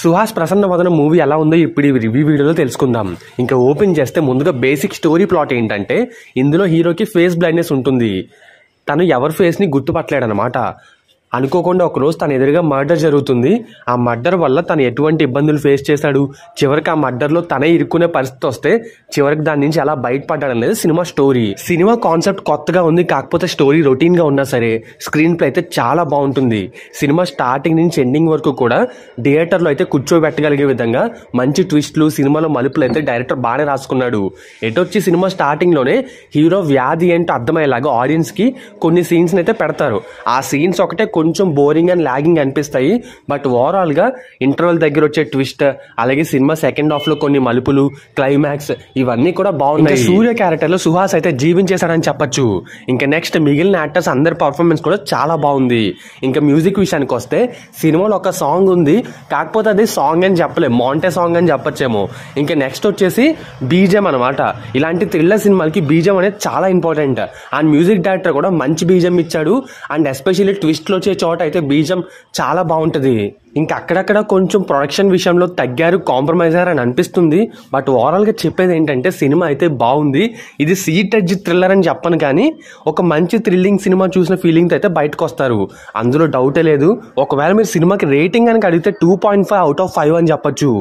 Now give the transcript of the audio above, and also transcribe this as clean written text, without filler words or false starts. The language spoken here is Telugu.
సుహాస్ ప్రసన్న వదన మూవీ ఎలా ఉందో ఇప్పుడు ఈ రివ్యూ వీడియోలో తెలుసుకుందాం. ఇంకా ఓపెన్ చేస్తే ముందుగా బేసిక్ స్టోరీ ప్లాట్ ఏంటంటే ఇందులో హీరోకి ఫేస్ బ్లైండ్నెస్ ఉంటుంది. తను ఎవరి ఫేస్ని గుర్తుపట్టలేడనమాట. అనుకోకుండా ఒకరోజు తన ఎదురుగా మర్డర్ జరుగుతుంది. ఆ మర్డర్ వల్ల తను ఎటువంటి ఇబ్బందులు ఫేస్ చేశాడు, చివరికి ఆ మర్డర్లో తనే ఇరుక్కునే పరిస్థితి వస్తే చివరికి దాని నుంచి ఎలా బయటపడ్డాడు అనేది సినిమా స్టోరీ. సినిమా కాన్సెప్ట్ కొత్తగా ఉంది, కాకపోతే స్టోరీ రొటీన్గా ఉన్నా సరే స్క్రీన్ ప్లే అయితే చాలా బాగుంటుంది. సినిమా స్టార్టింగ్ నుంచి ఎండింగ్ వరకు కూడా థియేటర్లో అయితే కూర్చోబెట్టగలిగే విధంగా మంచి ట్విస్ట్లు, సినిమాలో మలుపులు అయితే డైరెక్టర్ బాగానే రాసుకున్నాడు. ఎటొచ్చి సినిమా స్టార్టింగ్లోనే హీరో వ్యాధి ఏంటో అర్థమయ్యేలాగా ఆడియన్స్కి కొన్ని సీన్స్ అయితే పెడతారు. ఆ సీన్స్ ఒకటే కొంచెం బోరింగ్ అండ్ లాగింగ్ అనిపిస్తాయి. బట్ ఓవరాల్గా ఇంటర్వెల్ దగ్గర వచ్చే ట్విస్ట్, అలాగే సినిమా సెకండ్ హాఫ్లో కొన్ని మలుపులు, క్లైమాక్స్ ఇవన్నీ కూడా బాగున్నాయి. సూర్య క్యారెక్టర్లో సుహాస్ అయితే జీవించేశాడని చెప్పొచ్చు. ఇంకా నెక్స్ట్ మిగిలిన యాక్టర్స్ అందరి పర్ఫార్మెన్స్ కూడా చాలా బాగుంది. ఇంకా మ్యూజిక్ విషయానికి వస్తే సినిమాలో ఒక సాంగ్ ఉంది, కాకపోతే అది సాంగ్ అని చెప్పలేము, మాంటే సాంగ్ అని చెప్పొచ్చేమో. ఇంకా నెక్స్ట్ వచ్చేసి బీజం అనమాట. ఇలాంటి థ్రిల్లర్ సినిమాలకి బీజం అనేది చాలా ఇంపార్టెంట్. అండ్ మ్యూజిక్ డైరెక్టర్ కూడా మంచి బీజం ఇచ్చాడు. అండ్ ఎస్పెషల్లీ ట్విస్ట్లో వచ్చే చోట అయితే బీజం చాలా బాగుంటుంది. ఇంకా అక్కడక్కడ కొంచెం ప్రొడక్షన్ విషయంలో తగ్గారు, కాంప్రమైజ్ అయ్యారు అని అనిపిస్తుంది. బట్ ఓవరాల్గా చెప్పేది ఏంటంటే సినిమా అయితే బాగుంది. ఇది సీట్ ఎడ్జ్ థ్రిల్లర్ అని చెప్పను, కానీ ఒక మంచి థ్రిల్లింగ్ సినిమా చూసిన ఫీలింగ్తో అయితే బయటకు వస్తారు, అందులో డౌటే లేదు. ఒకవేళ మీరు సినిమాకి రేటింగ్ అని అడిగితే 2.5 out of 5 అని చెప్పొచ్చు.